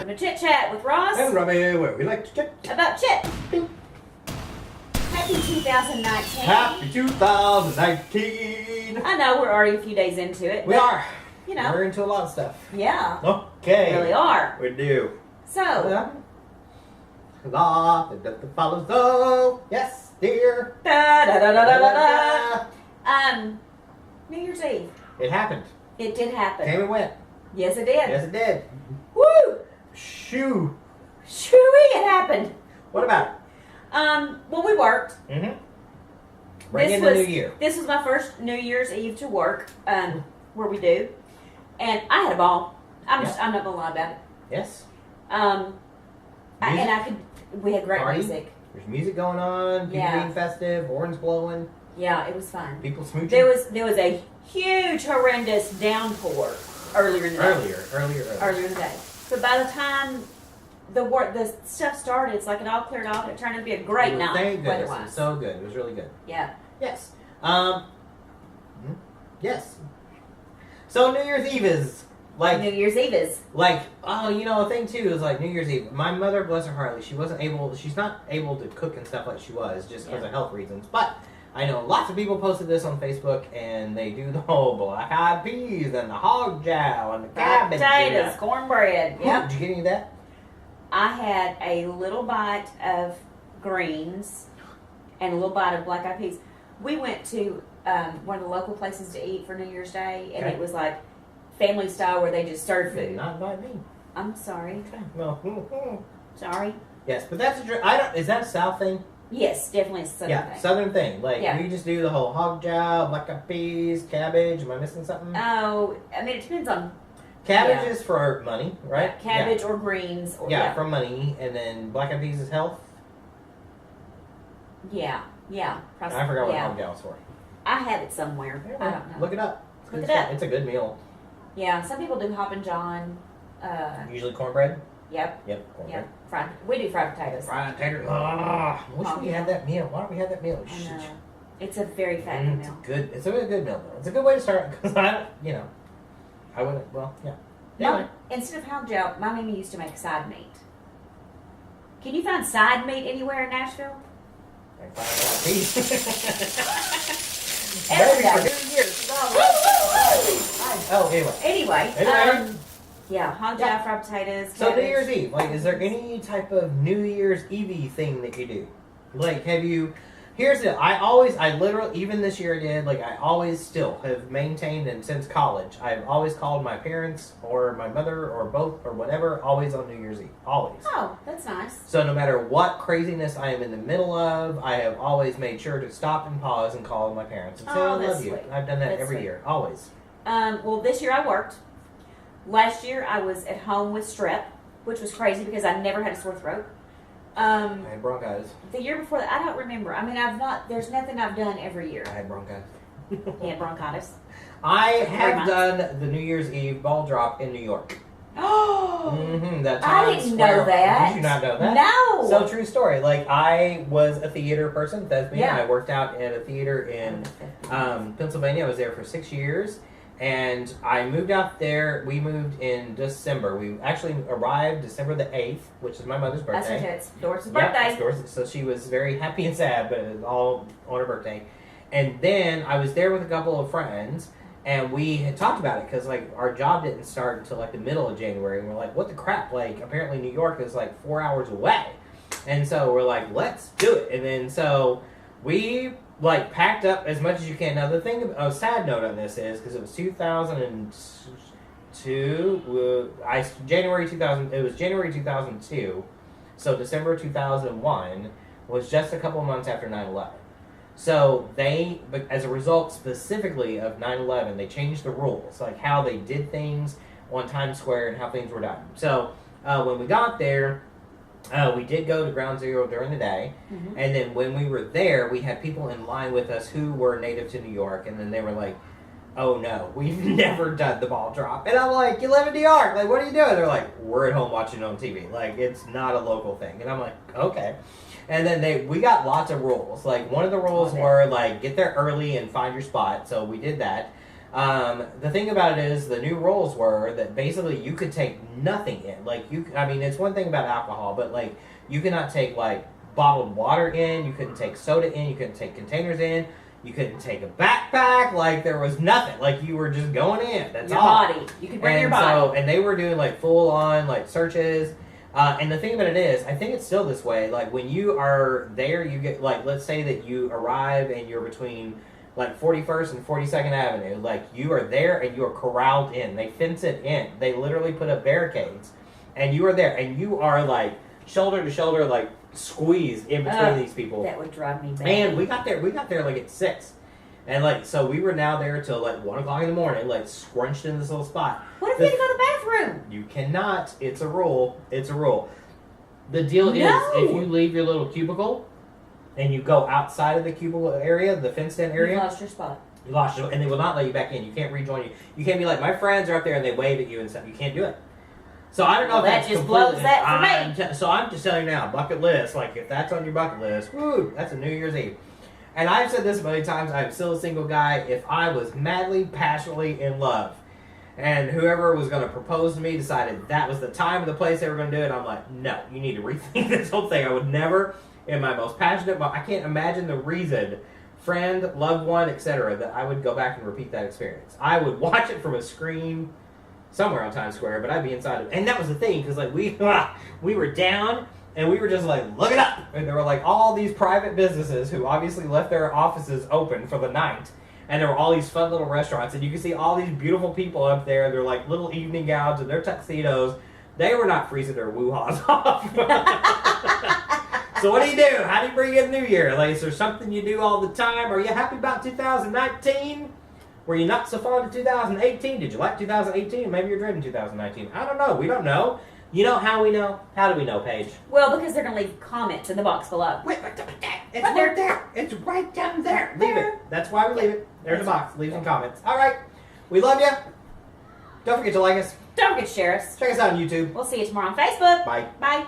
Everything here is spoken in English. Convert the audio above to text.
Welcome to Chit Chat with Ross And Robbie, where we like to chit about chit. Happy 2019. Happy 2019. I know we're already a few days into it. We are. You know. We're into a lot of stuff. Yeah. Okay. We really are. We do. So. Law that follows though. Yes, dear. Da, da, da, da, da, da, da. New Year's Eve. It happened. It did happen. Came and went. Yes, it did. Yes, it did. Woo! Shoo. Shooey, it happened. What about it? Well, we worked. Mm-hmm. Bring in the new year. This was my first New Year's Eve to work, where we do, and I had a ball. I'm not gonna lie about it. Yes. We had great Party? music. There's music going on. People being festive. Horns blowing. Yeah, it was fun. People smooching. There was a huge, horrendous downpour earlier in the day. Earlier in the day. But by the time the stuff started, it's like it all cleared off. It turned out to be a great night. Thank goodness. It Weather-wise. was so good. It was really good. Yeah. Yes. Yes. So New Year's Eve is like New Year's Eve is a thing too is like New Year's Eve. My mother, bless her heart, she's not able to cook and stuff like she was just because of health reasons. But I know lots of people posted this on Facebook and they do the whole black eyed peas and the hog jowl and the cabbage, potatoes, cornbread. Yeah. Did you get any of that? I had a little bite of greens and a little bite of black eyed peas. We went to one of the local places to eat for New Year's Day, and it was like family style where they just served food. Not by me. I'm sorry. Okay. Well. Sorry. Yes, but that's is that a South thing? Yes, definitely a southern thing. Southern thing. Like we just do the whole hog jowl, black eyed peas, cabbage. Am I missing something? Oh, I mean it depends on. Cabbage is for money, right? Yeah, cabbage or greens. Or, for money, and then black eyed peas is health. Yeah. I forgot what hog jowl is for. I have it somewhere. I don't know. Look it up. Look it up. It's a good meal. Yeah, some people do Hop and John. Usually cornbread. Yep. Cornbread. Fried. We do fried potatoes. Fried potatoes. I wish we had that meal. Why don't we have that meal? I know. It's a very fatty meal. It's a really good meal though. It's a good way to start because I wouldn't. Well, yeah. Anyway. Instead of hog jowl, my mama used to make side meat. Can you find side meat anywhere in Nashville? I can find peas. Every day. Anyway. Hog jowl, fried potatoes. So New Year's Eve, is there any type of New Year's Eve thing that you do? I literally, even this year I did, I always still have maintained, and since college, I've always called my parents or my mother or both or whatever, always on New Year's Eve. Always. Oh, that's nice. So no matter what craziness I am in the middle of, I have always made sure to stop and pause and call my parents and say, I love you. I've done that every year. Always. Well, this year I worked. Last year I was at home with strep, which was crazy because I never had a sore throat. I had bronchitis. The year before that, I don't remember. I mean, there's nothing I've done every year. I had bronchitis. You had bronchitis? I have done the New Year's Eve ball drop in New York. Oh! That I didn't know that. Did you not know that? No! So true story. I was a theater person, thespian. Yeah. I worked out at a theater in Pennsylvania. I was there for 6 years. And I moved out there. We moved in December. We actually arrived December the 8th, which is my mother's birthday. That's it's Doris' birthday. Doris. So she was very happy and sad, but it was all on her birthday. And then I was there with a couple of friends, and we had talked about it because our job didn't start until the middle of January. And we're like, what the crap? Apparently New York is 4 hours away. And so we're like, let's do it. And then so we packed up as much as you can. Now the thing, a sad note on this is because it was 2002. January 2000. It was January 2002. So December 2001 was just a couple months after 9/11. So as a result specifically of 9/11, they changed the rules, how they did things on Times Square and how things were done. So when we got there. We did go to Ground Zero during the day, and then when we were there, we had people in line with us who were native to New York, and then they were like, oh no, we've never done the ball drop. And I'm like, you live in New York, what are you doing? They're like, we're at home watching it on TV. It's not a local thing. And I'm like, okay. And then we got lots of rules. One of the rules were, get there early and find your spot, so we did that. The thing about it is the new rules were that basically you could take nothing in. Like I mean, it's one thing about alcohol, but like you cannot take like bottled water in. You couldn't take soda in. You couldn't take containers in. You couldn't take a backpack. Like there was nothing. Like you were just going in. That's your all. body. You could bring your body. So, and they were doing like full on like searches. And the thing about it is, I think it's still this way. Like when you are there, you get like, let's say that you arrive and you're between like 41st and 42nd Avenue. Like you are there and you are corralled in. They fence it in. They literally put up barricades, and you are there and you are like shoulder to shoulder, like squeezed in between these people. That would drive me bad. And we got there like at 6, and like so we were now there till like 1 o'clock in the morning, like scrunched in this little spot. What if you had to go to the bathroom? You cannot. It's a rule. It's a rule. The deal is, if you leave your little cubicle and you go outside of the cubicle area, the fenced-in area, You lost your spot. You lost it, and they will not let you back in. You can't rejoin you. You can't be like, my friends are up there and they wave at you and stuff. You can't do it. So I don't know if that that's just completely, blows that for me. So I'm just telling you now, bucket list. Like if that's on your bucket list, woo, that's a New Year's Eve. And I've said this many times. I'm still a single guy. If I was madly, passionately in love, and whoever was going to propose to me decided that was the time and the place they were going to do it, I'm like, no, you need to rethink this whole thing. I would never, in my most passionate, I can't imagine the reason, friend, loved one, etc., that I would go back and repeat that experience. I would watch it from a screen somewhere on Times Square, but I'd be inside of it. And that was the thing, because like we were down, and we were just like, look it up. And there were like all these private businesses who obviously left their offices open for the night. And there were all these fun little restaurants, and you could see all these beautiful people up there. They're like little evening gowns and their tuxedos. They were not freezing their woo-haws off. So what do? How do you bring in New Year? Like, is there something you do all the time? Are you happy about 2019? Were you not so fond of 2018? Did you like 2018? Maybe you're dreading 2019. I don't know. We don't know. You know how we know? How do we know, Paige? Well, because they're going to leave comments in the box below. Wait, it's right there. It's right down there. Leave it. That's why we leave it. There's a box. Leave some comments. All right. We love you. Don't forget to like us. Don't forget to share us. Check us out on YouTube. We'll see you tomorrow on Facebook. Bye. Bye.